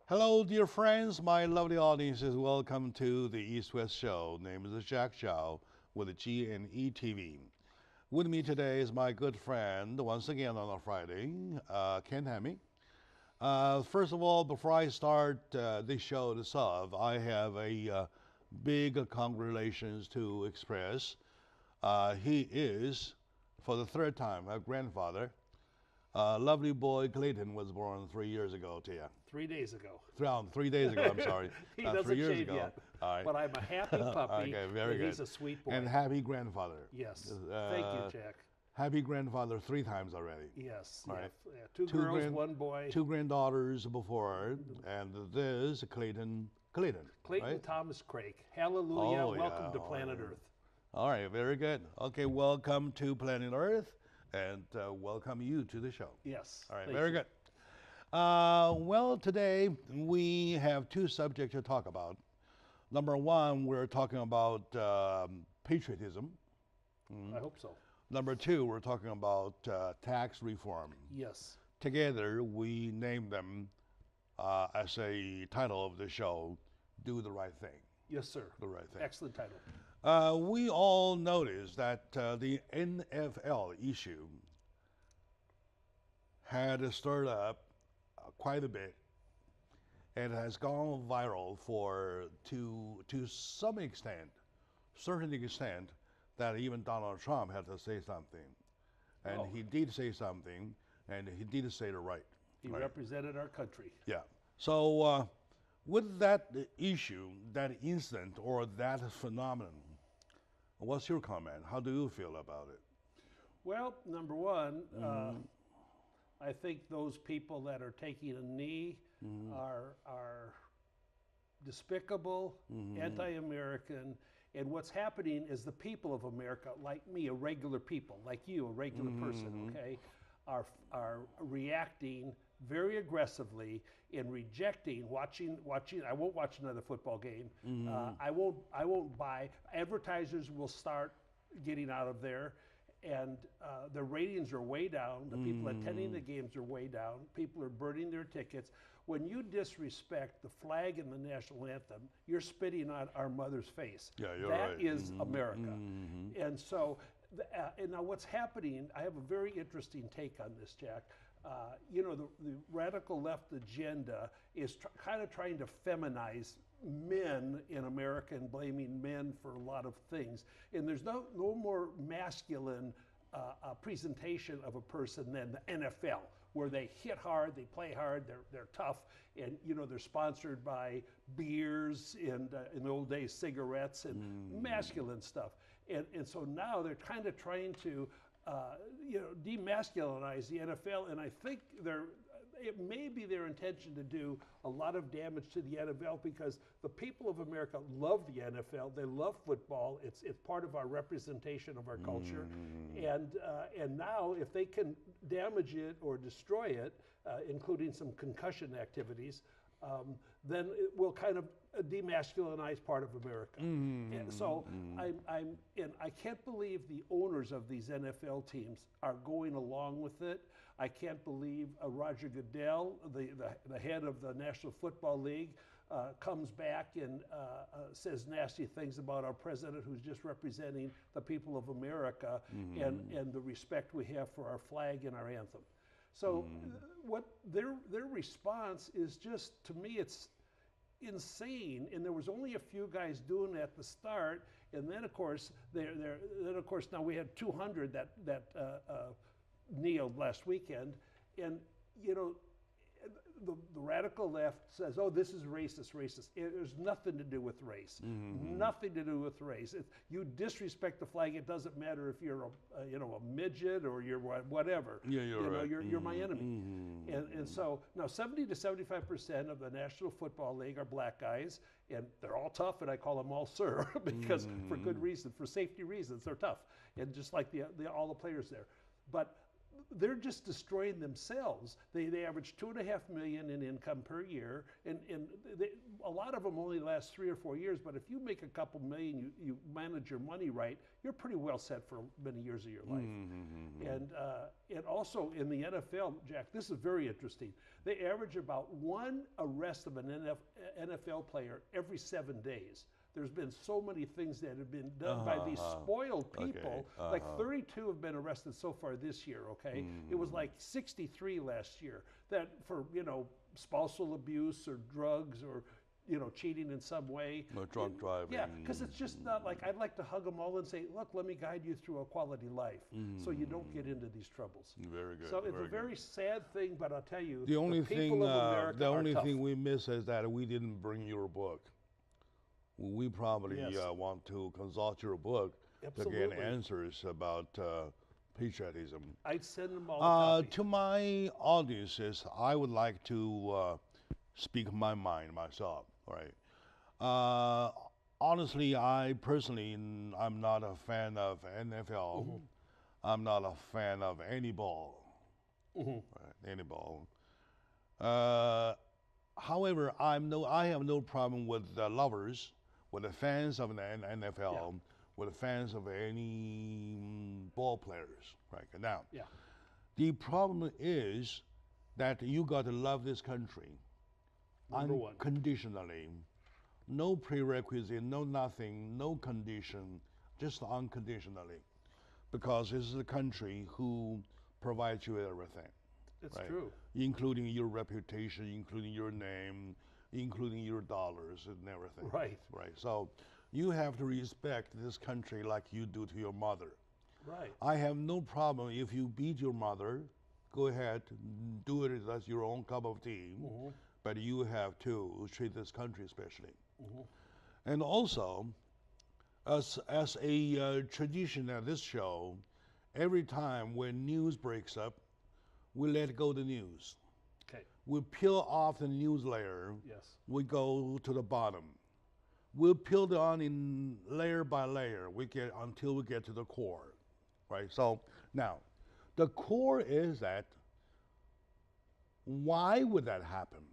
Hello, dear friends, my lovely audiences. Welcome to the East-West Show. Name is Jack Chow with the G&E TV. With me today is my good friend, once again on a Friday, Ken Hammy. First of all, before I start this show itself, I have a big congratulations to express. He is, for the third time, my grandfather. Lovely boy Clayton was born 3 years ago to you. 3 days ago. 3 days ago, I'm sorry. He doesn't 3 years shave ago. yet. All right. But I'm a happy puppy. Okay, very and good. He's a sweet boy. And happy grandfather. Yes. Thank you, Jack. Happy grandfather 3 times already. Yes. All Yeah. right. Yeah. Two girls, one boy. 2 granddaughters before, and this Clayton. Clayton right? Thomas Craig. Hallelujah. Oh, Welcome yeah. to Planet Earth. All right, very good. Okay, welcome to Planet Earth, and welcome you to the show. Yes. All right, thank very you. good. Well, today we have 2 subjects to talk about. Number 1, we're talking about patriotism. I hope so. Number 2, we're talking about tax reform. Yes. Together, we name them as a title of the show, Do the Right Thing. Yes, sir. The right thing. Excellent title. We all noticed that the NFL issue had stirred up quite a bit and has gone viral to some extent, certain extent, that even Donald Trump had to say something. And he did say something, and he did say it right. He represented our country. Yeah. So with that issue, that incident, or that phenomenon, what's your comment? How do you feel about it? Well, number one, I think those people that are taking a knee are despicable, anti-American, and what's happening is the people of America, like me, a regular people, like you, a regular person, okay, are reacting very aggressively in rejecting watching. I won't watch another football game. I won't buy. Advertisers will start getting out of there, and the ratings are way down. The people attending the games are way down. People are burning their tickets. When you disrespect the flag and the national anthem, you're spitting on our mother's face. Yeah, you're That right. is America. And so, and now what's happening, I have a very interesting take on this, Jack. You know, the radical left agenda is kind of trying to feminize men in America and blaming men for a lot of things. And there's no more masculine presentation of a person than the NFL, where they hit hard, they play hard, they're tough, and you know they're sponsored by beers and in the old days cigarettes and masculine stuff. And so now they're kind of trying to you know, demasculinize the NFL, and I think it may be their intention to do a lot of damage to the NFL because the people of America love the NFL. They love football. It's part of our representation of our culture, and now if they can damage it or destroy it, including some concussion activities, then it will kind of demasculinize part of America. And so I can't believe the owners of these NFL teams are going along with it. I can't believe Roger Goodell, the head of the National Football League, comes back and says nasty things about our president, who's just representing the people of America and the respect we have for our flag and our anthem. So what their response is just, to me, it's insane. And there was only a few guys doing it at the start, and then of course now we had 200 that kneeled last weekend, and you know. The radical left says, "Oh, this is racist." It has nothing to do with race. Nothing to do with race. You disrespect the flag. It doesn't matter if you're a midget or you're whatever. Yeah, you're right. You're my enemy. And so now 70 to 75% of the National Football League are black guys, and they're all tough, and I call them all sir because for good reason, for safety reasons, they're tough, and just like all the players there, but. They're just destroying themselves. They average $2.5 million in income per year, and a lot of them only last 3 or 4 years. But if you make a couple million, you manage your money right, you're pretty well set for many years of your life. And also in the NFL, Jack, this is very interesting. they average about one arrest of an NFL player every 7 days. There's been so many things that have been done by these spoiled people. Like 32 have been arrested so far this year, okay? It was like 63 last year that for, spousal abuse or drugs or, cheating in some way. Or drunk driving. Yeah, because it's just not like, I'd like to hug them all and say, look, let me guide you through a quality life so you don't get into these troubles. Very good. So it's a very sad thing, but I'll tell you, the only people of America the only are thing tough. we miss is that we didn't bring your book. We probably want to consult your book to get answers about patriotism. I'd send them all a copy. To my audiences, I would like to speak my mind myself. Right. Honestly, I personally, I'm not a fan of NFL. I'm not a fan of any ball. Right, any ball. However, I have no problem with the lovers, with the fans of the NFL, with the fans of any ball players. Right now, the problem is that you got to love this country unconditionally. No prerequisite, no nothing, no condition, just unconditionally, because this is a country who provides you everything. It's true. Including your reputation, including your name, including your dollars and everything. Right. Right. So you have to respect this country like you do to your mother. Right. I have no problem if you beat your mother, go ahead, do it as your own cup of tea, but you have to treat this country especially. And also, as a tradition at this show, every time when news breaks up, we let go the news. Okay. We peel off the news layer. Yes. We go to the bottom. We'll peel the onion layer by layer. Until we get to the core, right? So now, the core is that why would that happen?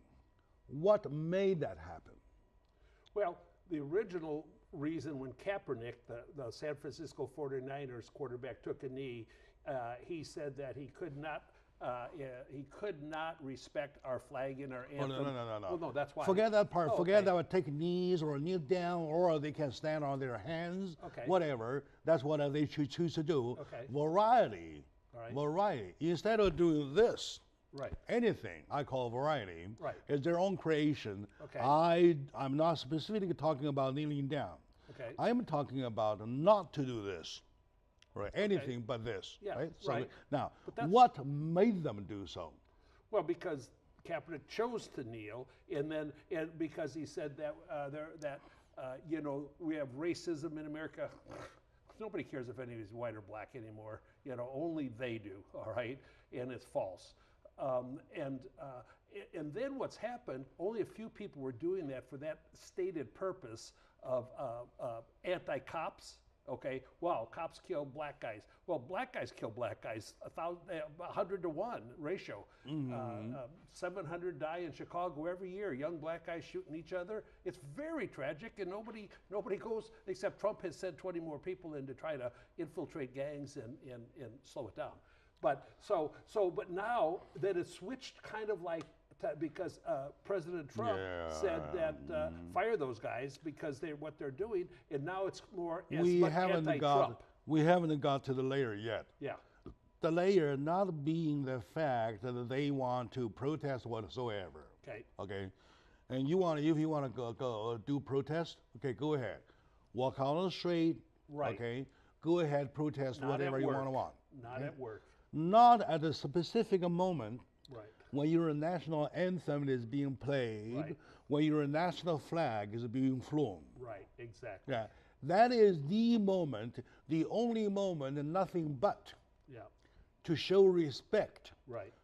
What made that happen? Well, the original reason when Kaepernick, the San Francisco 49ers quarterback, took a knee, he said that he could not respect our flag and our anthem. Oh, no. Well, no, that's why. Forget that part. Oh, Forget okay. that would take knees or kneel down, or they can stand on their hands. Okay. Whatever. That's what they choose to do. Okay. Variety. All right. Variety. Instead of doing this, Right. anything I call variety, Right. is their own creation. Okay. I'm not specifically talking about kneeling down. Okay. I am talking about not to do this. Right. Anything but this. Yeah, Right. So right. now, But what made them do so? Well, because Kaepernick chose to kneel, and because he said that we have racism in America. Nobody cares if anybody's white or black anymore. Only they do. All right, and it's false. And then what's happened? Only a few people were doing that for that stated purpose of anti-cops. Okay, well, cops kill black guys. Well, black guys kill black guys, 100 to 1 ratio. 700 die in Chicago every year. Young black guys shooting each other. It's very tragic, and nobody goes, except Trump has sent 20 more people in to try to infiltrate gangs and slow it down. But but now that it's switched kind of like, because President Trump said that fire those guys because what they're doing, and now it's more anti-Trump. We haven't got to the layer yet. Yeah. The layer not being the fact that they want to protest whatsoever. Okay. Okay. And if you want to go do protest, okay, go ahead. Walk out on the street. Right. Okay. Go ahead, protest whatever you want. Not at work. Not at a specific moment. Right. When your national anthem is being played, when your national flag is being flown. Right, exactly. Yeah, that is the moment, the only moment, and nothing but to show respect,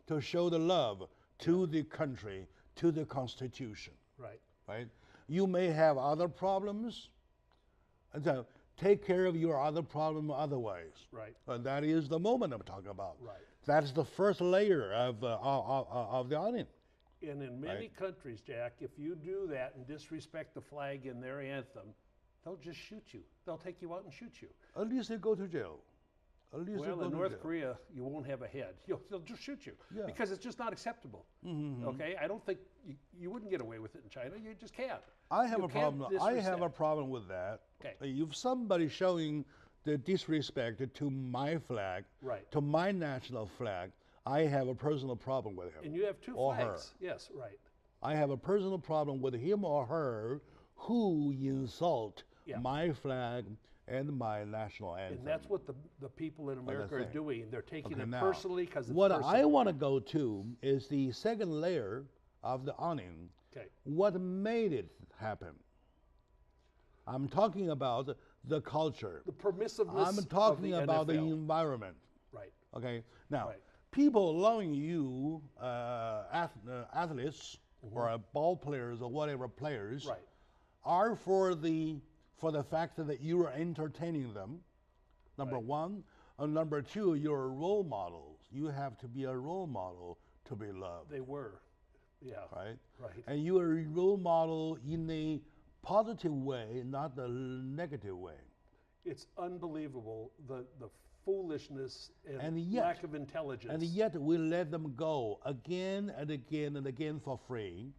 to show the love to the country, to the Constitution. Right. You may have other problems, and so take care of your other problem otherwise. Right. And that is the moment I'm talking about. Right. That's the first layer of the onion. And in many countries, Jack, if you do that and disrespect the flag and their anthem, they'll just shoot you. They'll take you out and shoot you. At least they go to jail. At least well, in North Korea, you won't have a head. They'll just shoot you because it's just not acceptable. Okay, I don't think you wouldn't get away with it in China. You just can't. I have a problem. I have a problem with that. Okay. If somebody showing the disrespect to my flag, to my national flag, I have a personal problem with him. And you have two flags. Yes, right. I have a personal problem with him or her who insult my flag and my national anthem. And that's what the people in America are doing. They're taking it now, personally because it's what personal. I want to go to is the second layer of the onion. Okay. What made it happen? I'm talking about the culture. The permissiveness. I'm talking of the about NFL. the environment. Right. Okay. Now, people loving you, athletes or ball players or whatever players, are for the fact that you are entertaining them. Number one, and number two, you're role models. You have to be a role model to be loved. They were, Right. Right. And you are a role model in a positive way, not the negative way. It's unbelievable the foolishness and yet, lack of intelligence. And yet we let them go again and again and again for free.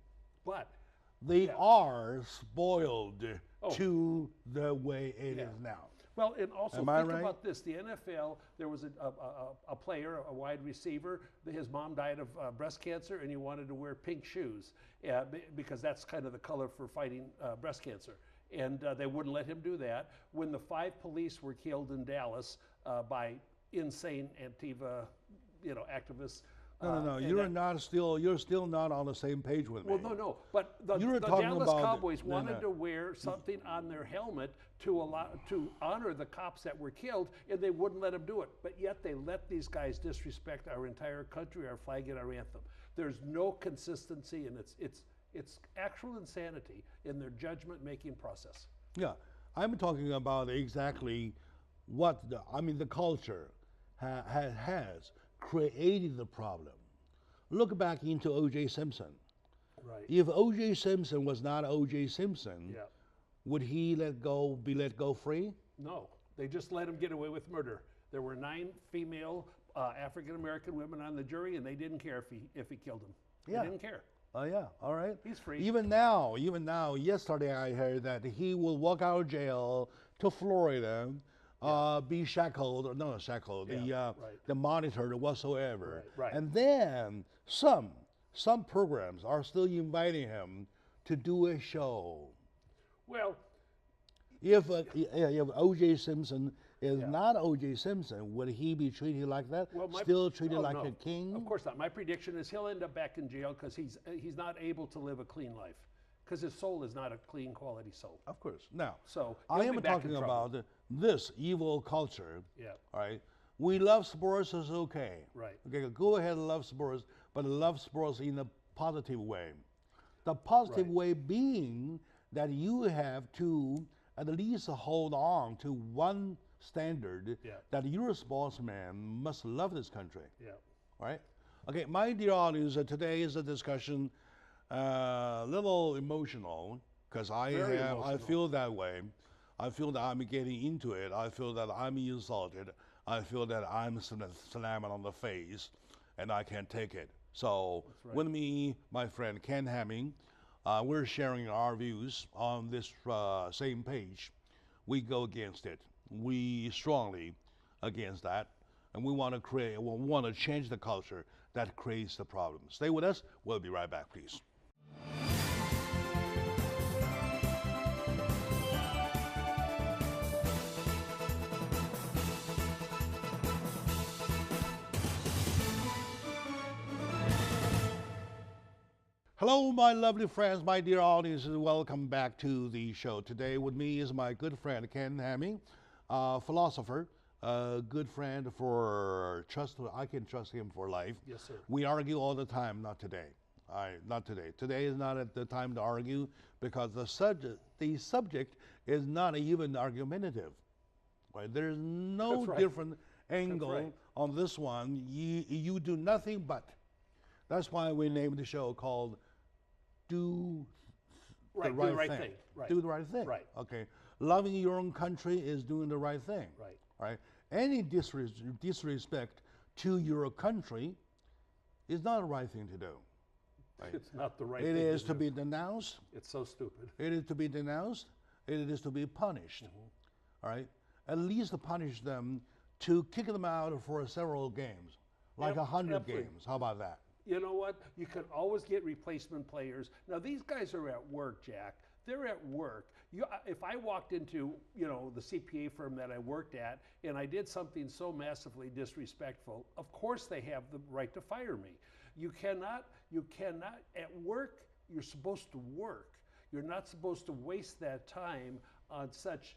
But they are spoiled to the way it is now. Well, and also think about this. The NFL, there was a player, a wide receiver, his mom died of breast cancer, and he wanted to wear pink shoes because that's kind of the color for fighting breast cancer. And they wouldn't let him do that. When the 5 police were killed in Dallas by insane Antifa, activists. No. You're still not on the same page with me. Well, no. But the Dallas Cowboys wanted to wear something on their helmet to honor the cops that were killed, and they wouldn't let them do it. But yet they let these guys disrespect our entire country, our flag, and our anthem. There's no consistency, and it's actual insanity in their judgment-making process. Yeah, I'm talking about exactly what the culture has created the problem. Look back into O.J. Simpson. Right. If O.J. Simpson was not O.J. Simpson, would he be let go free? No, they just let him get away with murder. There were 9 female African-American women on the jury, and they didn't care if he killed them. They didn't care. Oh yeah, all right. He's free. Even now, yesterday I heard that he will walk out of jail to Florida, be shackled, not shackled, the monitored whatsoever. Right. And then some programs are still inviting him to do a show. Well, if O.J. Simpson is not O.J. Simpson, would he be treated like that? Still treated like a king? Of course not. My prediction is he'll end up back in jail because he's not able to live a clean life because his soul is not a clean quality soul. Of course. Now, so I am talking about this evil culture. Yeah. All right. We love sports is okay. Right. Okay. Go ahead and love sports, but love sports in a positive way. The positive way being that you have to at least hold on to one standard that you're a sportsman must love this country. Yeah. Right? Okay, my dear audience, today is a discussion a little emotional because I feel that way. I feel that I'm getting into it. I feel that I'm insulted. I feel that I'm slammed on the face and I can't take it. So with me, my friend Ken Hamming, we're sharing our views on this same page. We go against it. We strongly against that, and we want to change the culture that creates the problem. Stay with us. We'll be right back, please. Hello, my lovely friends, my dear audience, and welcome back to the show. Today with me is my good friend, Ken Hamming, philosopher, a good friend I can trust him for life. Yes, sir. We argue all the time, not today. Not today. Today is not at the time to argue because the subject is not even argumentative. Right? There's no different angle on this one. You do nothing but. That's why we named the show called Do the Right Thing. Right. Do the right thing. Right. Okay. Loving your own country is doing the right thing. Right. Right. any disrespect to your country is not the right thing to do. Right? It's not the right thing It is to to do. be denounced. It's so stupid. It is to be denounced. It is to be punished. All right? At least to punish them, to kick them out for several games, like 100 absolutely. games. How about that? You know what? You can always get replacement players. Now, these guys are at work, Jack. They're at work. If I walked into, the CPA firm that I worked at and I did something so massively disrespectful, of course they have the right to fire me. You cannot, at work, you're supposed to work. You're not supposed to waste that time on such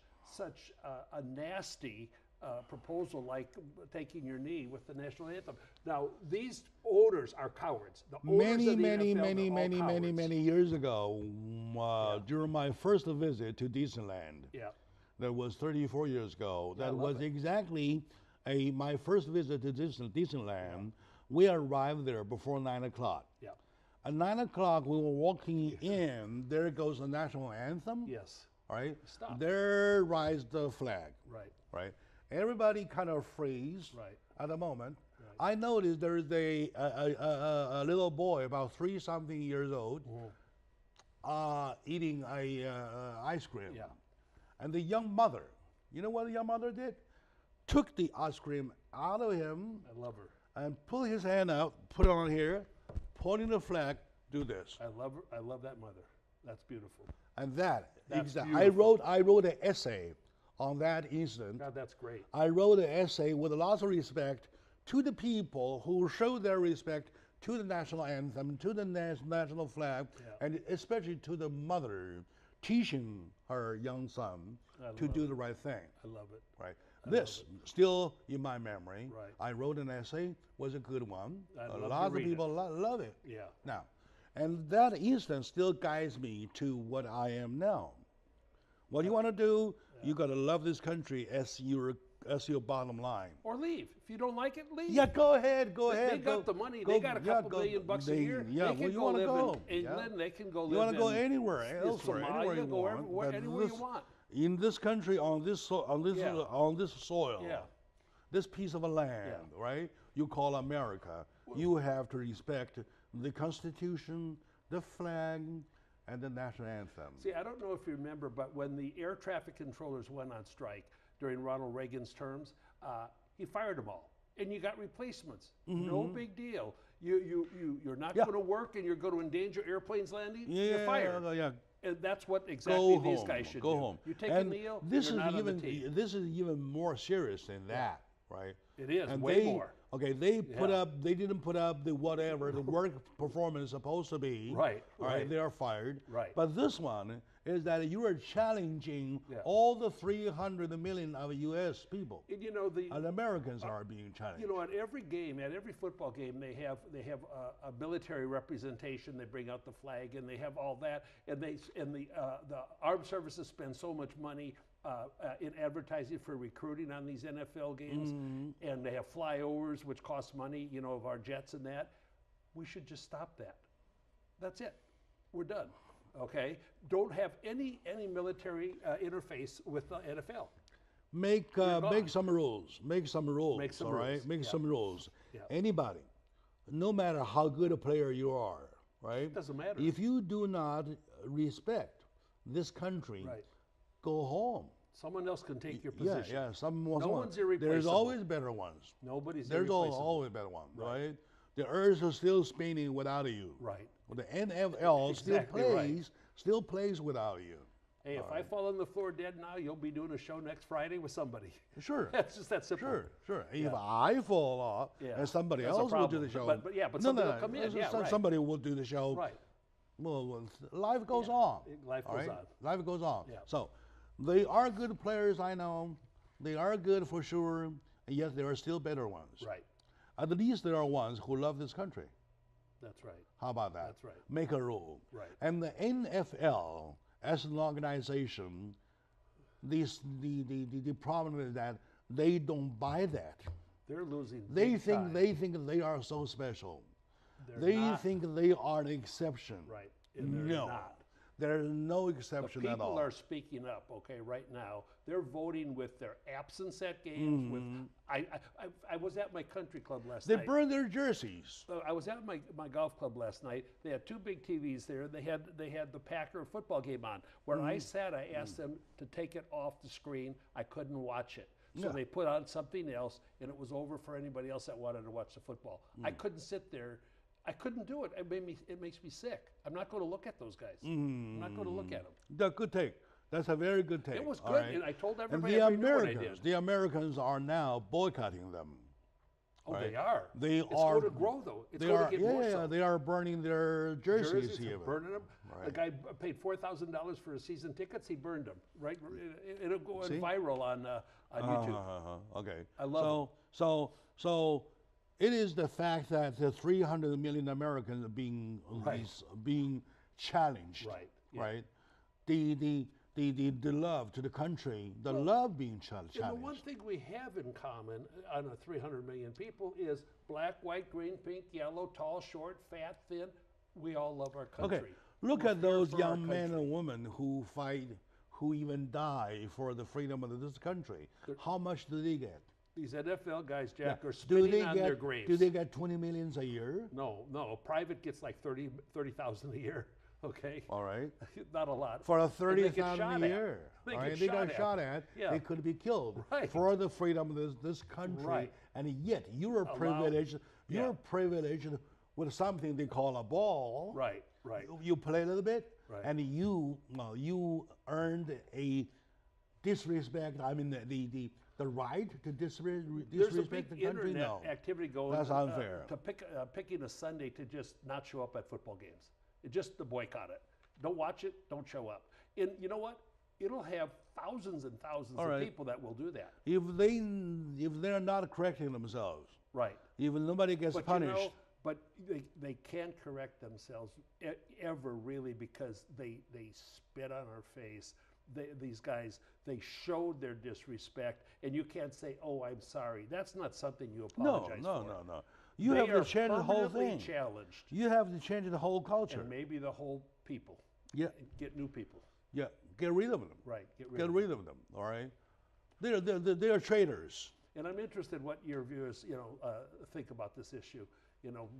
a nasty proposal like taking your knee with the national anthem. Now, these owners are cowards. The owners of the NFL are many years ago, during my first visit to Disneyland, that was 34 years ago, that was exactly my first visit to Disneyland. We arrived there before 9 o'clock. At 9 o'clock, we were walking in. There goes the national anthem. Yes. All right. Stop. There rises the flag. Right. Right. Everybody kind of freeze. Right. At the moment. Right. I noticed there is a little boy about 3-something years old, eating ice cream. Yeah. And the young mother, you know what the young mother did? Took the ice cream out of him. I love her. And pulled his hand out, put it on here, pointing the flag, do this. I love her. I love that mother. That's beautiful. And that's beautiful. I wrote an essay on that incident. God, that's great. I wrote an essay with lots of respect to the people who showed their respect to the national anthem, to the national flag, and especially to the mother teaching her young son to do the right thing. I love it. Right. This still in my memory. Right. I wrote an essay, was a good one. I'd A lot of people love it. Yeah. Now, and that instance still guides me to what I am now. What you want to do, you got to love this country as your bottom line. Or leave. If you don't like it, leave. Yeah, go ahead. They got the money. They got a couple $1 million a year. Yeah, they can you go want to live go in England. They can go live You want to go in anywhere, elsewhere, Somalia, anywhere you go want. anywhere you want. In this country, on this soil, this piece of a land, right? You call America. You have to respect the Constitution, the flag, and the national anthem. See, I don't know if you remember, but when the air traffic controllers went on strike during Ronald Reagan's terms, he fired them all, and you got replacements. No big deal. You're not going to work, and you're going to endanger airplanes landing. You're fired. And that's what exactly these guys should do. Go home. You take a meal, you're not on the team. This is even more serious than that, right? It is, and way more. Okay, they didn't put up the whatever the work performance is supposed to be. Right. All right, they are fired. Right. But this one is that you are challenging all the 300 million of U.S. people. And Americans are being challenged. At every game, at every football game, they have a military representation. They bring out the flag, and they have all that. And the armed services spend so much money in advertising for recruiting on these NFL games, and they have flyovers, which cost money, of our jets and that. We should just stop that. That's it. We're done. Okay? Don't have any military interface with the NFL. Make some rules. Make some rules. All right? Make some rules. Yeah. Anybody, no matter how good a player you are, right? It doesn't matter. If you do not respect this country, go home. Someone else can take your position. Yeah. No one's irreplaceable. There's always better ones. Nobody's There's irreplaceable. always better ones, right? The earth is still spinning without you. Right. Well, the NFL still plays without you. Hey, if I fall on the floor dead now, you'll be doing a show next Friday with somebody. Sure. That's just that simple. Sure. If I fall off, and somebody else will do the show. But somebody will come in. Somebody will do the show. Right. Well, life goes on. Life goes on. Life goes on. Yeah. So, they are good players, I know. They are good for sure, and yet there are still better ones. Right. At least there are ones who love this country. That's right. How about that? That's right. Make a rule. Right. And the NFL, as an organization, the problem is that they don't buy that. They're losing. They think they are so special. They think they are an exception. Right. And they're not. There is no The exception at all. people are speaking up, okay, right now. They're voting with their absence at games. With I was at my country club last They night. burn their jerseys. I was at my golf club last night. They had two big TVs there. They had the Packer football game on. Where I sat, I asked them to take it off the screen. I couldn't watch it. So they put on something else, and it was over for anybody else that wanted to watch the football. I couldn't sit there. I couldn't do it. It makes me sick. I'm not going to look at those guys. I'm not going to look at them. That's a good take. That's a very good take. It was all good, right? and I told And everybody the I knew what I did. the Americans are now boycotting them. Oh, right? they are. They it's are. going to grow, though. It's going to get more so. They are burning their jerseys They're even. burning them. Right. The guy paid $4,000 for his season tickets. He burned them. Right? It'll go See? viral on YouTube. Okay. I love So it is the fact that the 300 million Americans are being being challenged. Right. Yeah. Right. The love to the country, the love being challenged. And the one thing we have in common on a 300 million people is black, white, green, pink, yellow, tall, short, fat, thin. We all love our country. Okay, look at those young men and women who fight, who even die for the freedom of this country. How much do they get? These NFL guys, Jack, are spinning on their graves. Do they get 20 millions a year? No. Private gets like 30,000 a year. Okay. All right. Not a lot. For a 30,000 a year. They They got shot at. Yeah. They could be killed Right. for the freedom of this country. Right. And yet you are privileged. You're privileged with something they call a ball. Right. You play a little bit, Right. and you earned a disrespect. I mean the right to disrespect There's a big the country. internet No, activity going. that's unfair. To picking a Sunday to just not show up at football games. Just to boycott it. Don't watch it. Don't show up. And you know what? It'll have thousands and thousands of people that will do that. If they're not correcting themselves, Right. even nobody gets punished. But they can't correct themselves ever really because they spit on our face. These guys, they showed their disrespect, and you can't say, "Oh, I'm sorry." That's not something you apologize for. No. You have to change the whole thing. Challenged. You have to change the whole culture. And maybe the whole people. Yeah. Get new people. Yeah. Get rid of them. Right. Get rid of them. All right. They're traitors. And I'm interested what your viewers, think about this issue.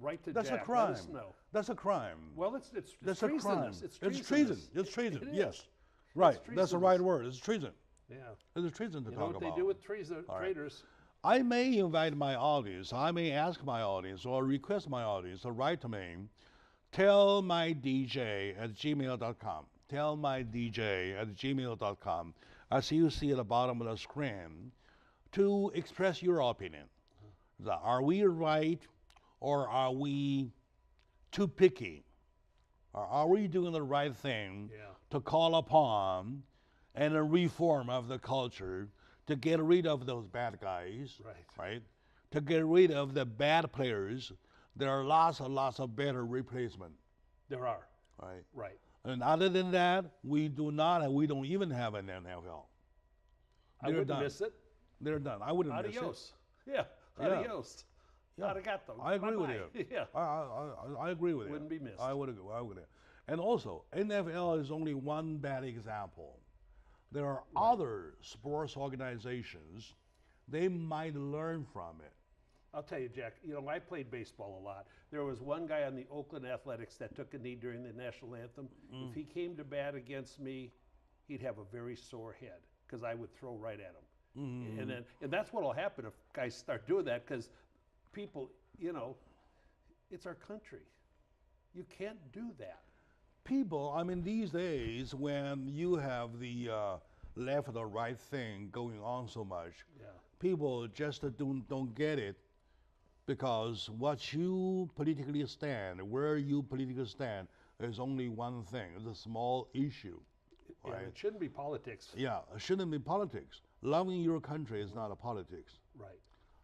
Write to That's Jack. a crime. Let us know. That's a crime. Well, it's That's a crime. treasonous. It's treasonous. treason. It's treason. It Yes. is. Right. It's That's the right word. It's treason. Yeah. It's treason to You talk know what about. they do with traitors? I may invite my audience, I may ask my audience or request my audience to write to me, tellmydj@gmail.com. Tellmydj@gmail.com. As you see at the bottom of the screen, to express your opinion. Are we right or are we too picky? Or are we doing the right thing to call upon and a reform of the culture to get rid of those bad guys, right? To get rid of the bad players? There are lots and lots of better replacement. There are. Right. And other than that, we don't even have an NFL. I wouldn't miss it. They're done. I wouldn't miss it. Adios. Yeah. Adios. Arigato. I agree with Bye-bye. you. Yeah. I agree with you. Wouldn't be missed. I would agree. And also, NFL is only one bad example. There are other sports organizations. They might learn from it. I'll tell you, Jack, I played baseball a lot. There was one guy on the Oakland Athletics that took a knee during the national anthem. If he came to bat against me, he'd have a very sore head because I would throw right at him. And that's what'll happen if guys start doing that because people, it's our country. You can't do that. People, I mean, these days when you have the left or the right thing going on so much, people just don't get it because what you politically stand, where you politically stand, is only one thing. It's a small issue. Right? It shouldn't be politics. Yeah, it shouldn't be politics. Loving your country is not a politics. Right.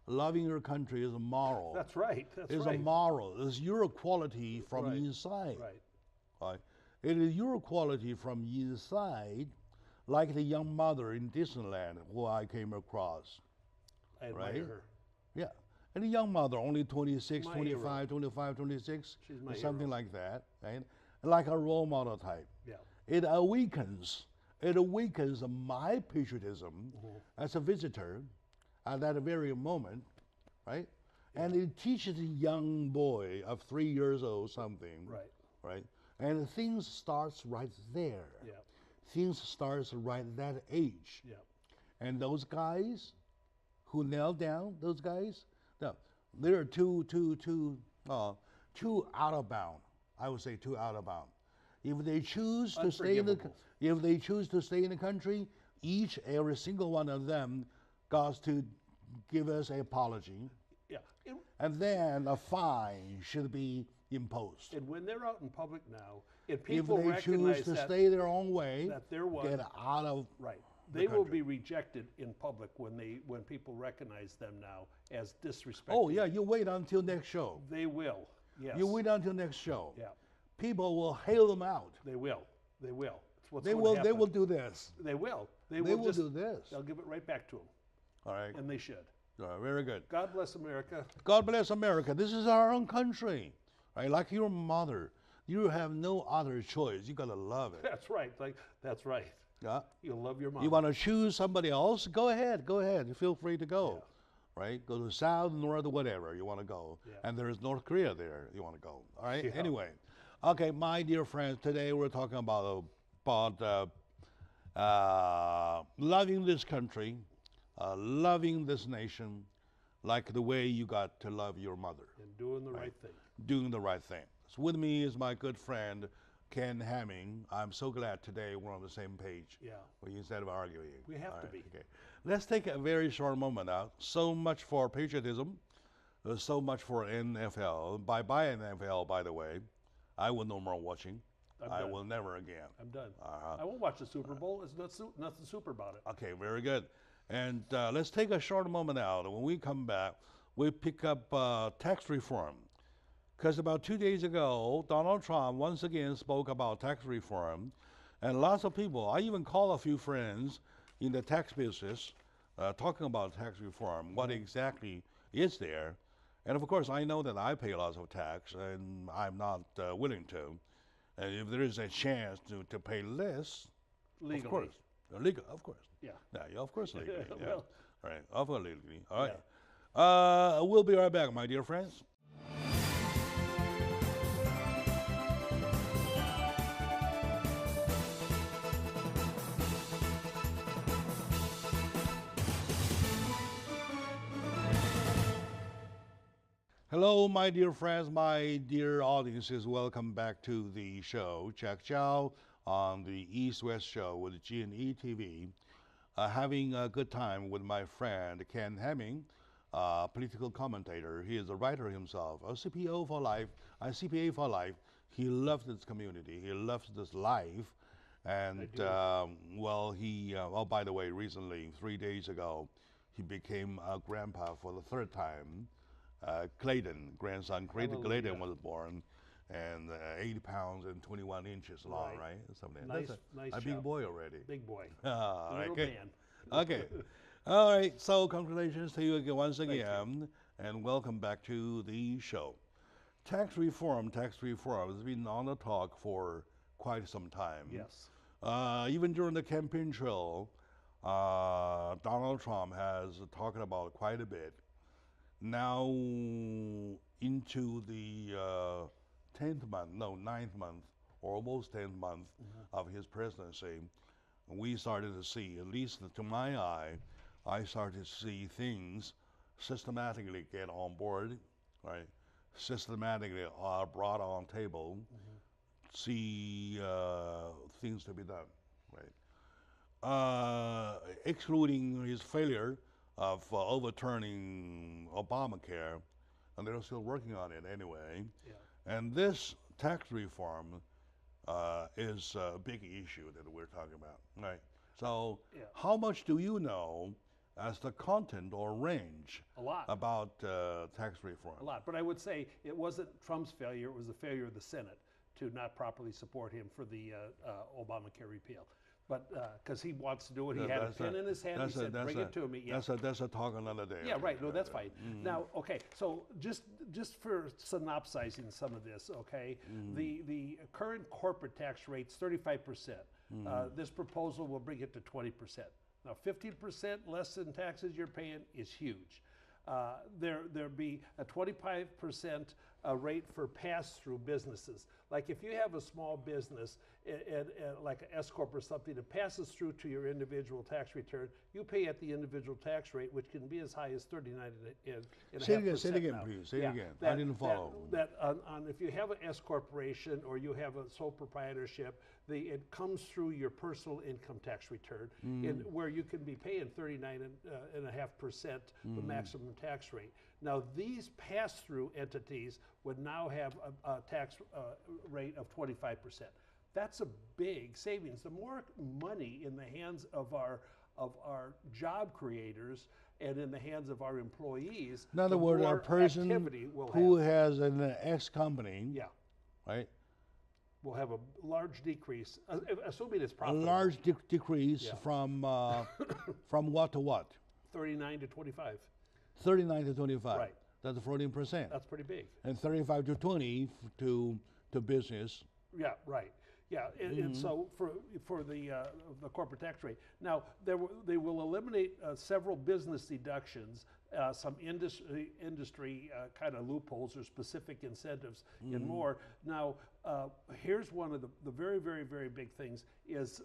Loving your country is a moral. That's right. It's a moral. It's your quality from inside. Right. It is your quality from inside, like the young mother in Disneyland who I came across. I admire her. Yeah. And the young mother, only 26, My 25, 26, She's my something hero. like that, right? Like a role model type. Yeah. it awakens my patriotism as a visitor at that very moment, right? And it teaches a young boy of 3 years old something, right? And things starts right there. Yeah. Things starts right at that age. Yeah. And those guys who knelt down, those guys, no, they're too out of bound. I would say too out of bound. If they choose to stay in the country, every single one of them got to give us an apology. Yeah. And then a fine should be imposed. And when they're out in public now, and people if they recognize choose to stay their own way, that they're one, get out of they will be rejected in public when people recognize them now as disrespectful. Oh yeah, you wait until next show. They will. Yes. You wait until next show. Yeah. People will hail them out. They will. They will. They will do this. They will. They will do this. They'll give it right back to them. All right. And they should. All right, very good. God bless America. God bless America. This is our own country. Right? Like your mother. You have no other choice. You gotta love it. That's right. That's right. Yeah. You love your mom. You want to choose somebody else? Go ahead. Feel free to go. Yeah. Right? Go to south, north, whatever you want to go. Yeah. And there is North Korea there. You want to go. All right. Yeah. Anyway, okay, my dear friends. Today we're talking about loving this country, loving this nation, like the way you got to love your mother. And doing the right thing. Doing the right thing. So with me is my good friend, Ken Hamming. I'm so glad today we're on the same page. Yeah. Instead of arguing. We have to be. Okay. Let's take a very short moment now. So much for patriotism. So much for NFL. Bye-bye NFL, by the way. I will no more watching. I will never again. I'm done. I won't watch the Super Bowl. There's nothing super about it. Okay, very good. And let's take a short moment out. When we come back, we pick up tax reform. Because about 2 days ago, Donald Trump once again spoke about tax reform. And lots of people, I even call a few friends in the tax business talking about tax reform, what exactly is there. And of course, I know that I pay lots of tax, and I'm not willing to. And if there is a chance to pay less, legally. Of course. Legal, of course. Yeah. Yeah, of course, legally. Yeah. Well, all right, of course, legally. All right. We'll be right back, my dear friends. Hello, my dear friends, my dear audiences. Welcome back to the show. Jack Chow on the East-West Show with G&E TV. Having a good time with my friend Ken Hamming, political commentator. He is a writer himself, a CPA for life. He loves this community. He loves this life. And, by the way, recently, 3 days ago, he became a grandpa for the third time. Clayton, grandson Clayton was born, and 80 pounds and 21 inches long, right? Something. Nice a big boy already. Big boy. Little man. Okay. All right. So congratulations to you again, once again, and welcome back to the show. Tax reform has been on the talk for quite some time. Yes. Even during the campaign trail, Donald Trump has talked about quite a bit. Now into the 9th month, or almost 10th month of his presidency, we started to see, at least to my eye, I started to see things systematically get on board, right? Systematically are brought on table, see things to be done, right? Excluding his failure of overturning Obamacare, and they're still working on it anyway. Yeah. And this tax reform is a big issue that we're talking about, right? So how much do you know as the content or range about tax reform? A lot, but I would say it wasn't Trump's failure, it was the failure of the Senate to not properly support him for the Obamacare repeal. but because he wants to do it, he had a pen in his hand. He said, "Bring it to me." Yeah. That's a talk another day. Yeah, right. No, that's fine. Now, okay. So just for synopsizing some of this, okay, the current corporate tax rate's 35%. This proposal will bring it to 20%. Now, 15% less than taxes you're paying is huge. There'll be a 25% rate for pass-through businesses. Like if you have a small business, and like an S corp or something, that passes through to your individual tax return, you pay at the individual tax rate, which can be as high as 39.5%. Say it again, please. Say it again. I didn't follow. If you have an S corporation or you have a sole proprietorship, it comes through your personal income tax return, where you can be paying 39.5% the maximum tax rate. Now, these pass-through entities would now have a tax rate of 25%. That's a big savings. The more money in the hands of our job creators and in the hands of our employees, in other words, a person who has an X company, right, will have a large decrease, assuming it's profitable. A large decrease from what to what? 39 to 25. 39 to 25. Right. That's 14%. That's pretty big. And 35 to 20 to business. Yeah, right. Yeah, and so for the corporate tax rate. Now, they will eliminate several business deductions, some industry kind of loopholes or specific incentives and more. Now, here's one of the very, very, very big things is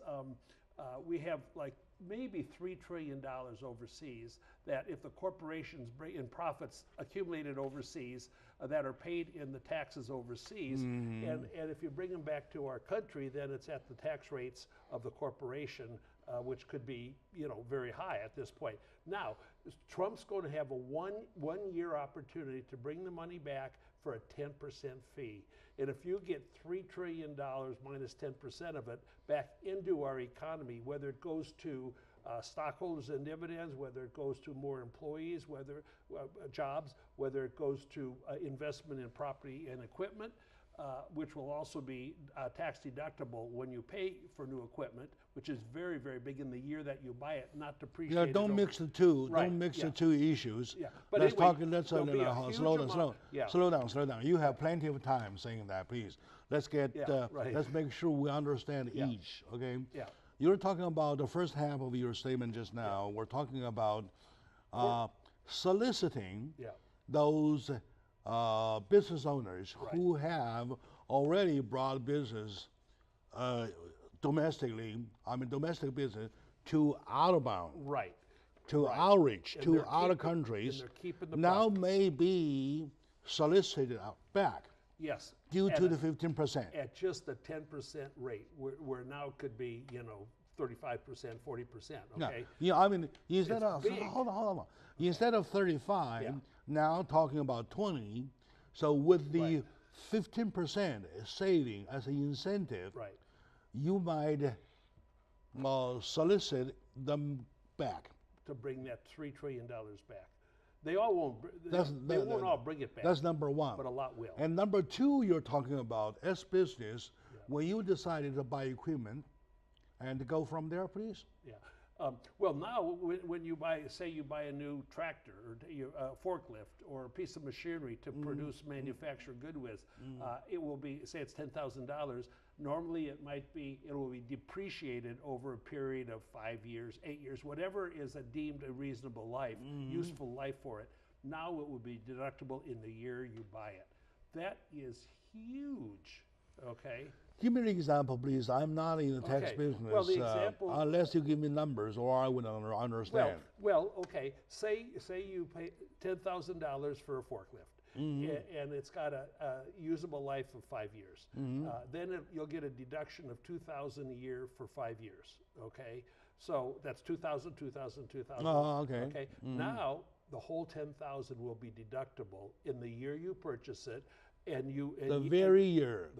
we have like maybe $3 trillion overseas that if the corporations bring in profits accumulated overseas that are paid in the taxes overseas, and if you bring them back to our country, then it's at the tax rates of the corporation, which could be, very high at this point. Now, Trump's going to have a one-year opportunity to bring the money back for a 10% fee. And if you get $3 trillion minus 10% of it back into our economy, whether it goes to stockholders and dividends, whether it goes to more employees, whether jobs, whether it goes to investment in property and equipment, which will also be tax deductible when you pay for new equipment, which is very, very big in the year that you buy it, not depreciated. Yeah, don't mix the two. Right. Don't mix the two issues. Yeah. But let's anyway, talk. Let's slow down. You have plenty of time saying that. Please, let's get. Let's make sure we understand each. Okay. Yeah. You're talking about the first half of your statement just now. We're talking about soliciting those business owners who have already brought business domestically, domestic business, to outbound. Right. To outreach, to other countries. Now may be solicited back. Yes. Due to the 15%. At just a 10% rate, where now could be, 35%, 40%, okay? Yeah, instead of, hold on. Instead of 35, now talking about 20, so with the 15% saving as an incentive, you might solicit them back. To bring that $3 trillion back. They all won't. They won't all bring it back. That's number one. But a lot will. And number two, you're talking about as business, when you decided to buy equipment, and to go from there, please. Yeah. Well, now when you say you buy a new tractor or a forklift or a piece of machinery to produce manufactured good with, it will be, say it's $10,000. Normally it will be depreciated over a period of 5 years, 8 years, whatever is deemed a reasonable life, useful life for it. Now it will be deductible in the year you buy it. That is huge, okay? Give me an example, please. I'm not in the tax business. Well, the example, unless you give me numbers, or I would understand. Well, okay. Say you pay $10,000 for a forklift, and it's got a usable life of 5 years. Then you'll get a deduction of $2,000 a year for 5 years. Okay, so that's $2,000, $2,000, $2,000. Oh, okay. Okay. Now the whole $10,000 will be deductible in the year you purchase it. The very year.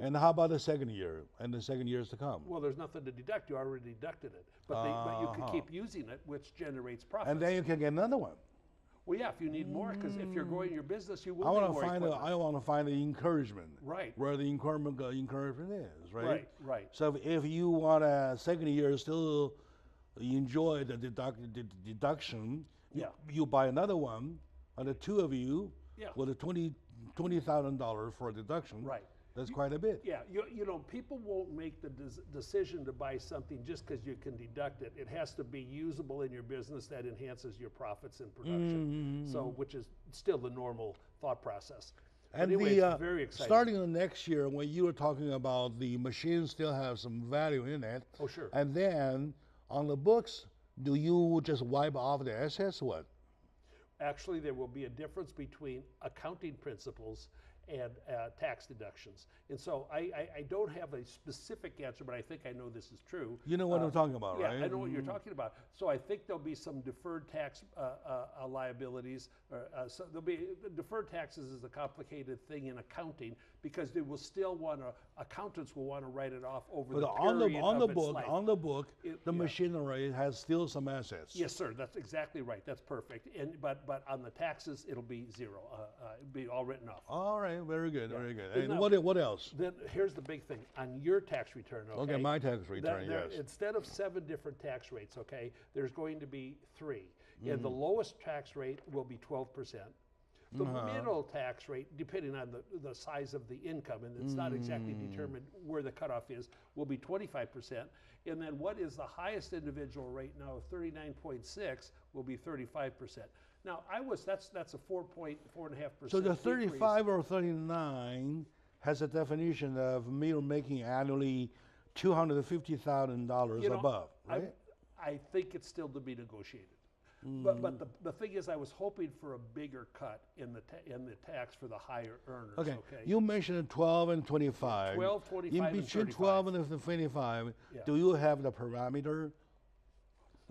And how about the second year and the second years to come? Well, there's nothing to deduct. You already deducted it. But you can keep using it, which generates profit. And then you can get another one. Well, yeah, if you need more, because if you're growing your business, you will I need want more to find equipment. I want to find the encouragement. Right. Where the encouragement is, right? Right, right. So if you want a second year still enjoy the deduction, Yeah. you buy another one, and the two of you Yeah. with a $20,000 for a deduction. Right. That's quite a bit. Yeah, you know, people won't make the decision to buy something just because you can deduct it. It has to be usable in your business that enhances your profits and production. So, which is still the normal thought process. But And anyway, it's very exciting. starting the next year, when you were talking about the machines still have some value in it. Oh, sure. And then on the books, do you just wipe off the assets? What? Actually, there will be a difference between accounting principles and tax deductions. And so I don't have a specific answer, but I think I know this is true. You know what I'm talking about, Yeah, right? I know what you're talking about. So I think there'll be some deferred tax liabilities. So there'll be deferred taxes is a complicated thing in accounting because they will still want to, accountants will want to write it off over But the on period the of its life. on the book, the yeah. machinery has still some assets. Yes, sir. That's exactly right. That's perfect. And but on the taxes, it'll be zero. It'll be all written off. All right, very good, very good. And And now- what else? Then here's the big thing on your tax return. Okay, Okay, my tax return, yes. Instead of 7 different tax rates, okay, there's going to be 3, and the lowest tax rate will be 12%. The middle tax rate, depending on the size of the income, and it's not exactly determined where the cutoff is, will be 25%. And then what is the highest individual rate now of 39.6 will be 35%. Now that's a 4.5%. So the 35 or 39 has a definition of me making annually $250,000 above, right? I think it's still to be negotiated. But the thing is, I was hoping for a bigger cut in the tax for the higher earners. Okay. Okay. You mentioned 12 and 25. 12, 25, In and between 35. 12 and 25, Yeah. do you have the parameter?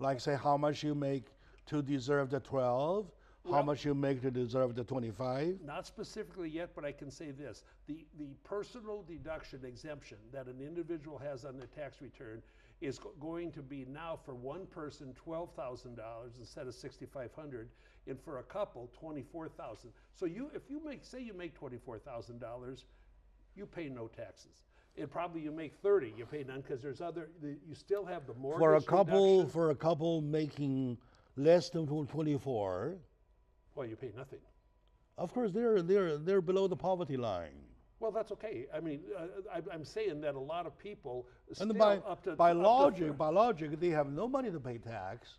Like say how much you make to deserve the 12, how Well- much you make to deserve the 25? Not specifically yet, but I can say this. The personal deduction exemption that an individual has on their tax return is going to be now for one person $12,000 instead of $6,500, and for a couple $24,000. So if you make $24,000, you pay no taxes. And probably you make 30, you pay none because you still have the mortgage reduction. For a couple making less than 24, Well, you pay nothing. of course they're below the poverty line. Well, that's okay. I mean, I'm saying that a lot of people still And by logic, they have no money to pay tax,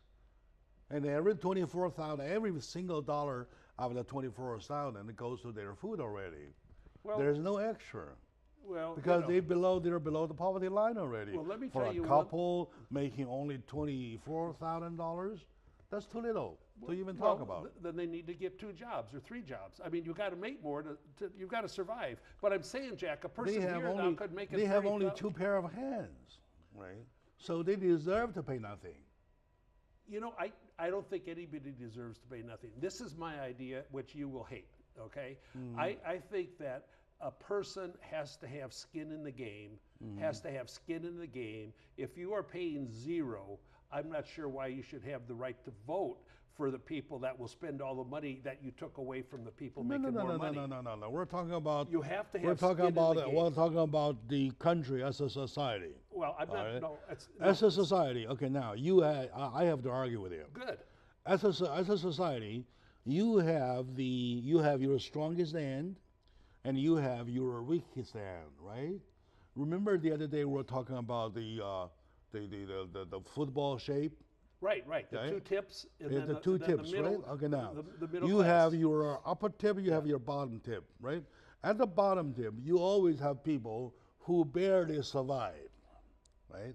and every 24,000, every single dollar out of the 24,000 it goes to their food already. Well, There's no extra well, because you know, they're below the poverty line already. Well, let me For tell a you couple making only $24,000, that's too little to even talk about. Then they need to get 2 jobs or 3 jobs. I mean, you've got to make more you've got to survive. But I'm saying, Jack, a person here now could make it. They have only 2 pair of hands, right? So they deserve to pay nothing. You know, I don't think anybody deserves to pay nothing. This is my idea, which you will hate, okay? I think that a person has to have skin in the game, has to have skin in the game. If you are paying 0, I'm not sure why you should have the right to vote for the people that will spend all the money that you took away from the people making more money. No. We're talking about. You have to have We're talking skin in about. the game. We're talking about the country as a society. Well, I'm not. All right. No, As a society, okay. Now I have to argue with you. good. As a society, you have your strongest end, and you have your weakest end, right? Remember the other day we were talking about the football shape. Right. The Okay. 2 tips. And Yeah, then the 2 tips, middle, right? Okay, now the middle you class. have your upper tip, you have your bottom tip, right? At the bottom tip, you always have people who barely survive, right?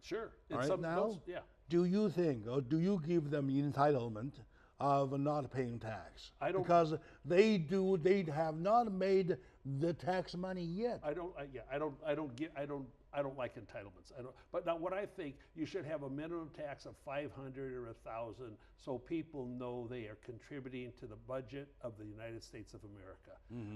Sure. All right, now, yeah. do you think, or do you give them the entitlement of not paying tax? I don't- Because they have not made the tax money yet. I don't like entitlements. But now what I think, you should have a minimum tax of 500 or 1,000 so people know they are contributing to the budget of the United States of America.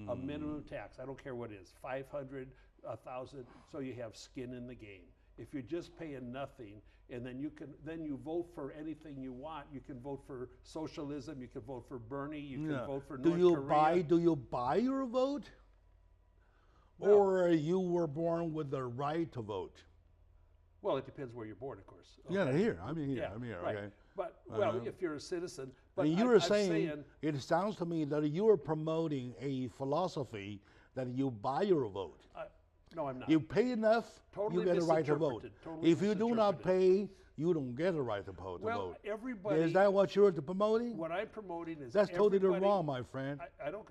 A minimum tax, I don't care what it is, 500, 1,000, so you have skin in the game. if you're just paying nothing, and then you vote for anything you want. You can vote for socialism. You can vote for Bernie. You can vote for North Korea. Do you buy your vote, or you were born with the right to vote? Well, it depends where you're born, of course. Okay. Yeah, here. I'm here. Right. Okay. But if you're a citizen, but you were saying, it sounds to me that you are promoting a philosophy that you buy your vote. No, I'm not. You pay enough, Totally you get a right to vote. Totally if you do not pay, you don't get a right to vote. Well, everybody. Is that what you're promoting? What I'm promoting is that's totally wrong, my friend. I don't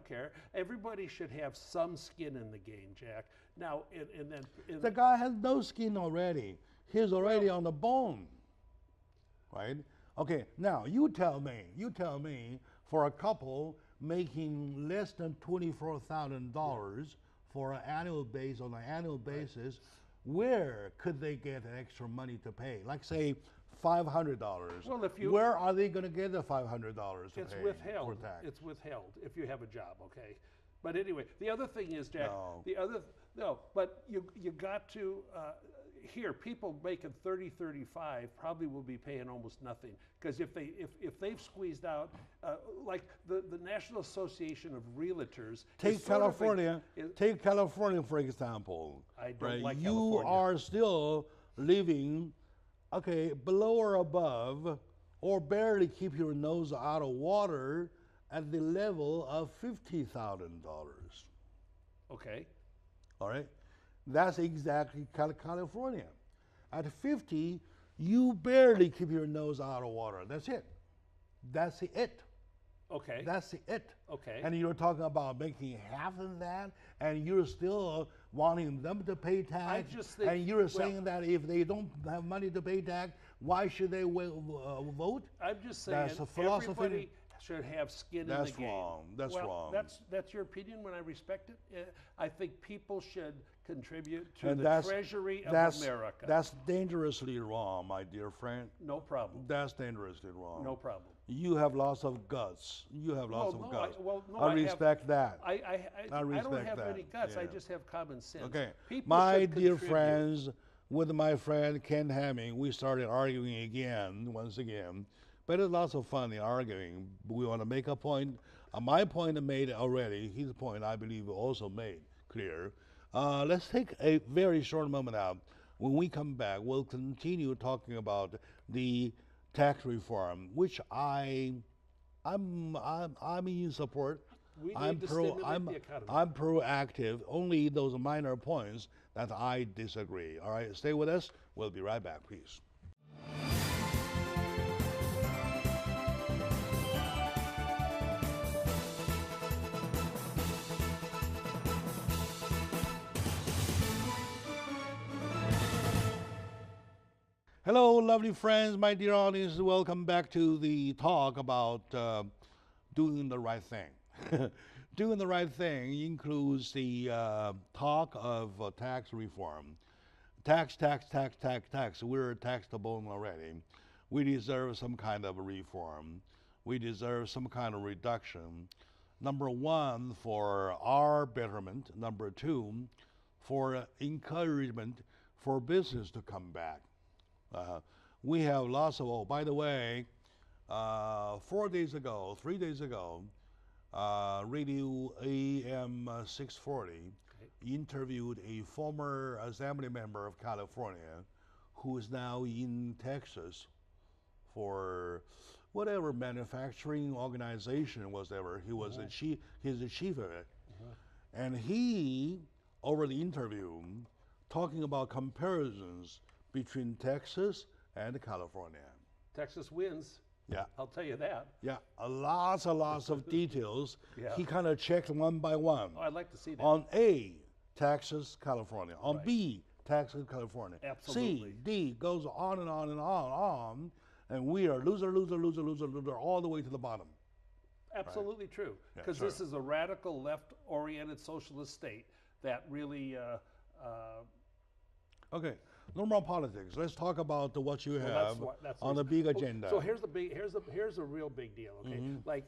care. Everybody should have some skin in the game, Jack. Now, and then the guy has no skin already. He's already on the bone, right? Okay. Now you tell me, for a couple making less than $24,000 on an annual basis, where could they get extra money to pay? Like say $500. Well, where are they going to get the $500 to it's pay withheld. for tax? It's withheld if you have a job, okay? But anyway, the other thing is, Jack. But you got to. Here, people making 30, 35 probably will be paying almost nothing, because if they've squeezed out, like the National Association of Realtors. Take California. Take California for example. I don't like you California. Are still living, below or above, or barely keep your nose out of water at the level of $50,000. Okay. All right. That's exactly California. At 50, you barely keep your nose out of water. That's it. That's it. Okay. That's it. Okay. And you're talking about making half of that, and you're still wanting them to pay tax. I just think, and you're saying that if they don't have money to pay tax, why should they vote? I'm just saying that's a philosophy. Everybody should have skin in the game. That's wrong. That's wrong. That's your opinion, when I respect it. I think people should contribute to the treasury of America. That's dangerously wrong, my dear friend. No problem. That's dangerously wrong. No problem. You have lots of guts. You have lots of guts. I respect that. I respect don't have that. any guts. Yeah. I just have common sense. Okay. People my dear friends, with my friend Ken Hamming, we started arguing once again. But it's lots of fun arguing. We want to make a point. My point made already. His point, I believe, also made clear. Let's take a very short moment out. When we come back, we'll continue talking about the tax reform, which I'm in support. I'm proactive. Only those minor points that I disagree. All right, stay with us. We'll be right back, please. Hello, lovely friends, my dear audience. Welcome back to the talk about doing the right thing. Doing the right thing includes the talk of tax reform. Tax. We're taxable already. We deserve some kind of reform. We deserve some kind of reduction. Number one, for our betterment. Number two, for encouragement for business to come back. We have lots of, by the way, 3 days ago, Radio AM 640 interviewed a former assembly member of California who is now in Texas for whatever manufacturing organization was ever. He was he's the chief of it. And he, over the interview, talking about comparisons between Texas and California. Texas wins. Yeah. I'll tell you that. Yeah, lots of details. Yeah. He kind of checked one by one. Oh, I'd like to see that. On A, Texas, California. On B, Texas, California. Absolutely. C, D, goes on and on and on. And we are loser, all the way to the bottom. Absolutely true. Because this is a radical left-oriented socialist state that really... Okay. No more politics. Let's talk about what you have on the big agenda. So here's a real big deal. Okay, like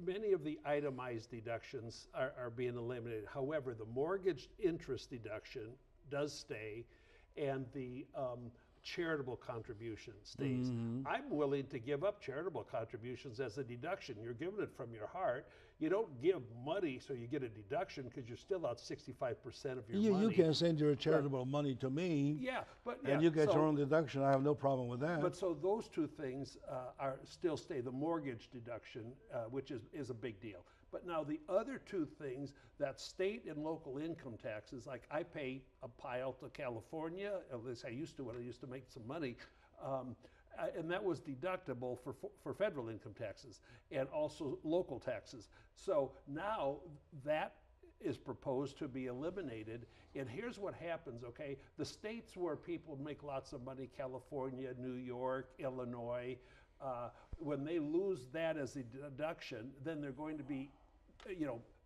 many of the itemized deductions are being eliminated. However, the mortgage interest deduction does stay, and the charitable contribution stays. I'm willing to give up charitable contributions as a deduction. You're giving it from your heart. You don't give money so you get a deduction because you're still out 65% of your money. You can send your charitable money to me. Yeah, but and you get your own deduction. I have no problem with that. But so those two things are still stay. The mortgage deduction, which is a big deal. But now the other two things, that state and local income taxes, like I pay a pile to California, at least I used to when I used to make some money, and that was deductible for federal income taxes and also local taxes. So now that is proposed to be eliminated, and here's what happens, okay? The states where people make lots of money, California, New York, Illinois, when they lose that as a deduction, then they're going to be,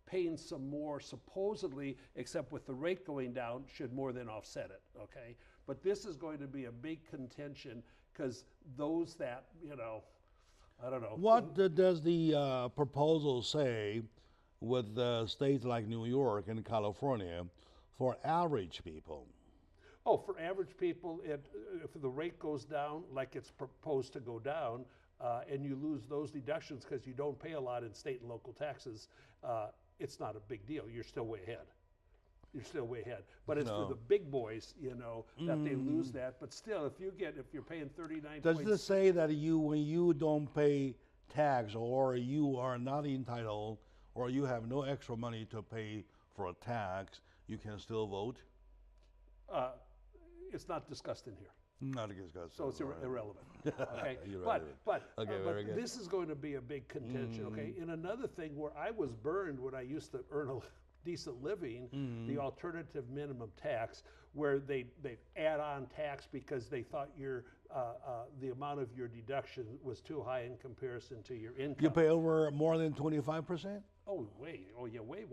paying some more supposedly, except with the rate going down, should more than offset it, okay? But this is going to be a big contention because those that, I don't know. What does the proposal say with states like New York and California for average people? Oh, for average people, if the rate goes down like it's proposed to go down, and you lose those deductions because you don't pay a lot in state and local taxes, it's not a big deal. You're still way ahead. You're still way ahead. But it's for the big boys, that they lose that. But still, if you're paying 39. Does this say that when you don't pay tax, or you are not entitled, or you have no extra money to pay for a tax, you can still vote? It's not discussed in here. Not discussed. So it's irrelevant. Okay, Irrelevant. but very good. this is going to be a big contention. Okay, and another thing where I was burned when I used to earn a decent living, the alternative minimum tax, where they add on tax because they thought the amount of your deduction was too high in comparison to your income. You pay over more than 25%? Oh, way. Oh, yeah, way,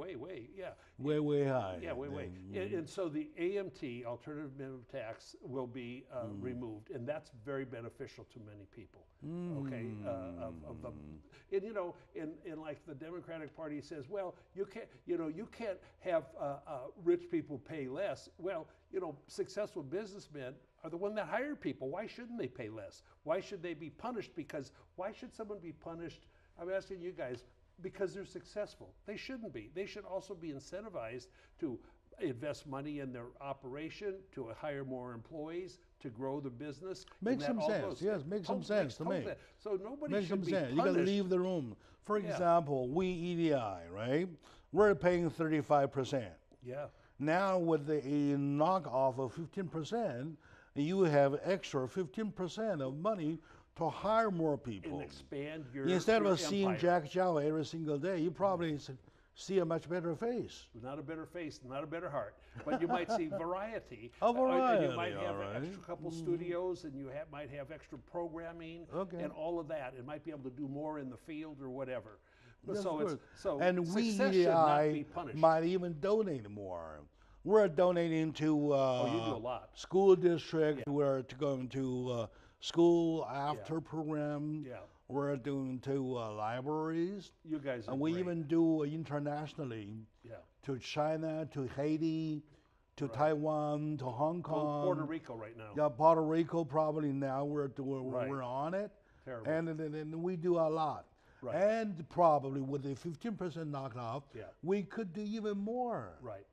yeah. Way high. Yeah, way. And so the AMT, alternative minimum tax, will be removed, and that's very beneficial to many people. Okay, of the, and and like the Democratic Party says, well, you can't have rich people pay less. Well, successful businessmen are the one that hire people. Why shouldn't they pay less? Why should they be punished? Because why should someone be punished? I'm asking you guys. Because they're successful. They shouldn't be. They should also be incentivized to invest money in their operation, to hire more employees, to grow the business. Makes some sense. Yes, makes some sense to me. So nobody makes should be punished. You punished. got to leave the room. For example, we EDI, right? We're paying 35%. Yeah. Now with the knockoff of 15%, you have extra 15% of money to hire more people. And expand your Instead your of seeing empire. Jack Chow every single day, you probably see a much better face. Not a better face, not a better heart, but you might see variety. A variety, and you might have right. an extra couple studios, and you might have extra programming, and all of that. It might be able to do more in the field or whatever. That's So good. and we success should not be EDI punished. might even donate more. We're donating to you do a lot. school district. We're going to school after program. Yeah. We're doing to libraries. You guys are And we great. even do internationally to China, to Haiti, to Taiwan, to Hong Kong. Puerto Rico right now. Yeah, Puerto Rico probably now we're on it. Terrible. And we do a lot. Right. And probably with the 15% knocked off, we could do even more. Right.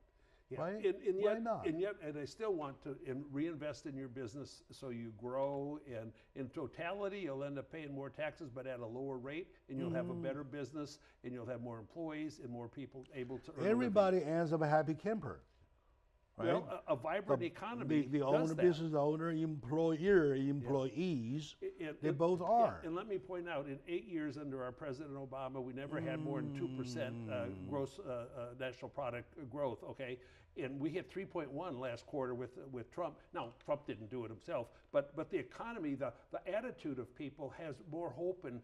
Yeah. Right? And Why yet, not? And I still want to reinvest in your business so you grow, and in totality you'll end up paying more taxes but at a lower rate, and you'll have a better business, and you'll have more employees and more people able to earn Everybody ends up a happy camper. Right? Well, a vibrant economy The does owner, that. business owner, employer, employees, they both are. And let me point out, in 8 years under our President Obama, we never had more than 2% gross national product growth, okay? And we hit 3.1 last quarter with Trump. Now, Trump didn't do it himself, but the economy, the attitude of people has more hope and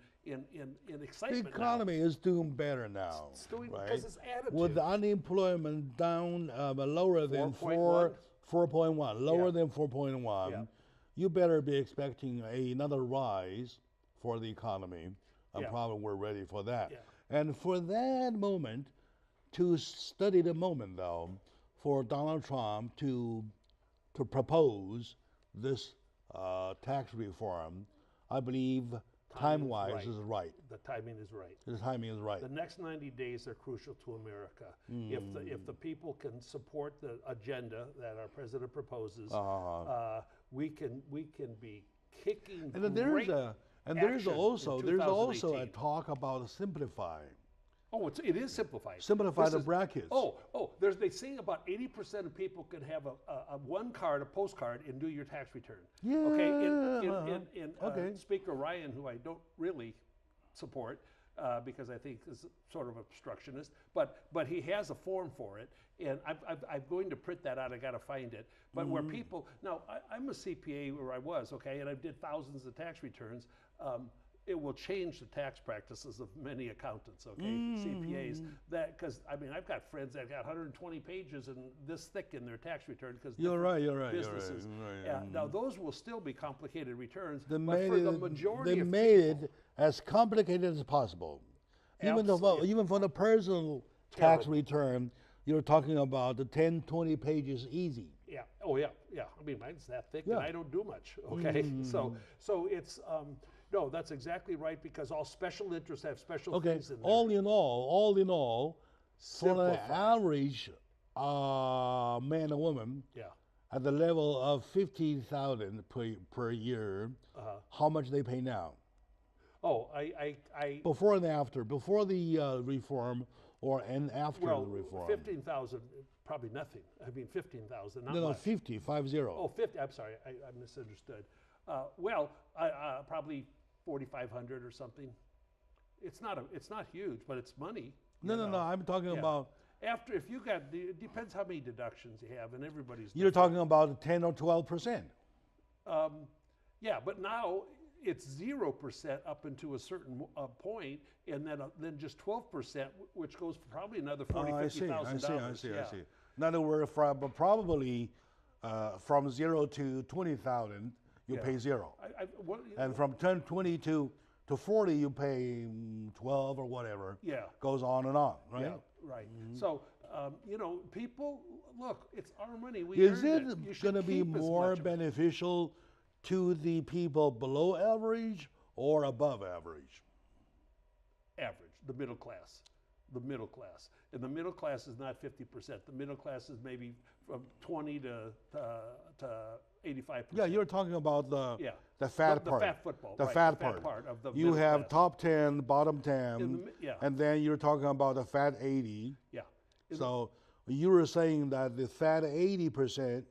excitement. The economy is doing better now. It's doing right? because it's attitude. With the unemployment down lower than 4.1, lower than 4.1, you better be expecting another rise for the economy. And probably we're ready for that. And for that moment, to study the moment though, for Donald Trump to to propose this tax reform, I believe time-wise is right. The timing is right. The timing is right. The next 90 days are crucial to America. If the people can support the agenda that our president proposes, we can be kicking. And then there's also a talk about simplifying. Oh, it is simplified. Simplify the brackets. They say about 80% of people can have a postcard, and do your tax return. Yeah. Okay. Speaker Ryan, who I don't really support because I think is sort of obstructionist, but he has a form for it, and I'm going to print that out. I got to find it. But where people now, I'm a CPA where I was, okay, and I did thousands of tax returns. It will change the tax practices of many accountants, okay, CPAs. That because I mean I've got friends that got 120 pages and this thick in their tax return because you're right. Businesses. Now those will still be complicated returns, they but for the majority they made it as complicated as possible. Even for the personal tax return, you're talking about the 10, 20 pages easy. Yeah. Oh yeah. I mean mine's that thick and I don't do much. Okay. So it's. No, that's exactly right because all special interests have special things in there. All in all, for an average man or woman, at the level of 50,000 per year, how much they pay now? Oh, I before and after, before the reform, and after the reform. 15,000, probably nothing. I mean, 15,000. No, 50. Oh, 50. I'm sorry, I misunderstood. Probably 4,500 or something. It's not huge, but it's money. No. I'm talking about after if you got it depends how many deductions you have, and everybody's. You're talking about 10 or 12%. Yeah, but now it's 0% up into a certain point, and then just 12%, which goes for probably another $50,000. I see. In other words, probably from 0 to 20,000. You pay 0. And from 20 to 40, you pay 12 or whatever. Yeah. Goes on and on, right? Yeah, right. So, people, look, it's our money. Is it going to be more beneficial to the people below average or above average? Average, the middle class. And the middle class is not 50%. The middle class is maybe from 20 to 85%. Yeah, you're talking about the fat part. The fat football. The fat part of the you have class. top 10, bottom 10, and then you're talking about the fat 80. Yeah. So you were saying that the fat 80%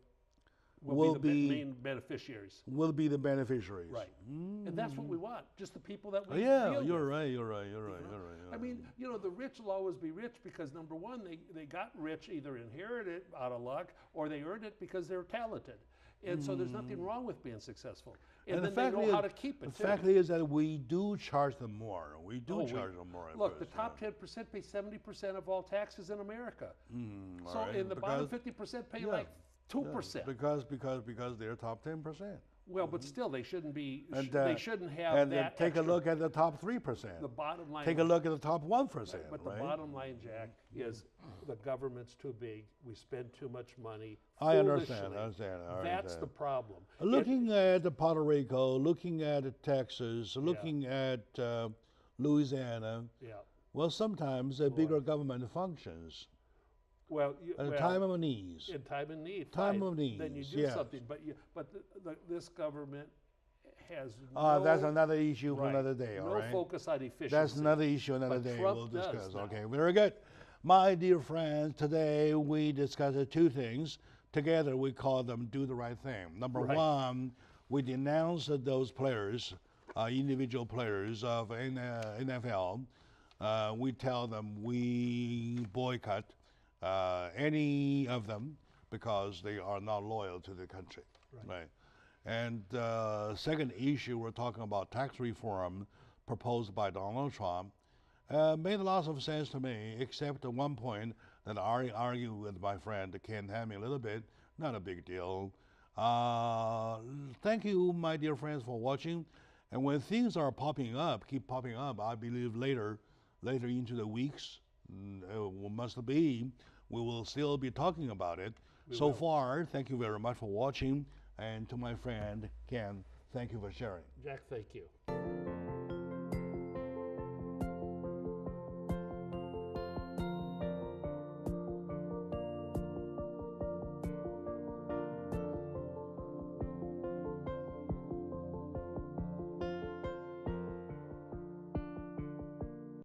will be the main beneficiaries. Will be the beneficiaries. Right. And that's what we want, just the people that we deal with. Right. I mean, the rich will always be rich because number one, they got rich, either inherited out of luck or they earned it because they're talented. And so there's nothing wrong with being successful. And then they know how to keep it. The fact is that we do charge them more. We do charge them more. Look, the top 10% pay 70% of all taxes in America. So in the bottom 50% pay like 2%. Because they're top 10%. Well, but still, they shouldn't be. They shouldn't have and that. Take a look at the top 3%. The bottom line. Take a look at the top 1%. But the bottom line, Jack, is the government's too big. We spend too much money. I understand. That's the problem. Looking at Puerto Rico, looking at Texas, looking at Louisiana. Yeah. Well, sometimes a bigger government functions. Well, at a time of need. In time of need. Time of need. Then you do something. But this government has no. That's another issue for another day. All right. No focus on efficiency. That's another issue another day. We'll discuss. Now. Okay. Very good. My dear friends, today we discussed two things. Together we call them do the right thing. Number one, we denounce those players, individual players of NFL. We tell them we boycott any of them because they are not loyal to the country, right? And second issue, we're talking about tax reform proposed by Donald Trump. Made lots of sense to me, except at one point that I argue with my friend Ken Hammy a little bit. Not a big deal. Thank you, my dear friends, for watching. And when things are popping up, keep popping up, I believe later into the weeks, we will still be talking about it. So far, thank you very much for watching. And to my friend Ken, thank you for sharing. Jack, thank you.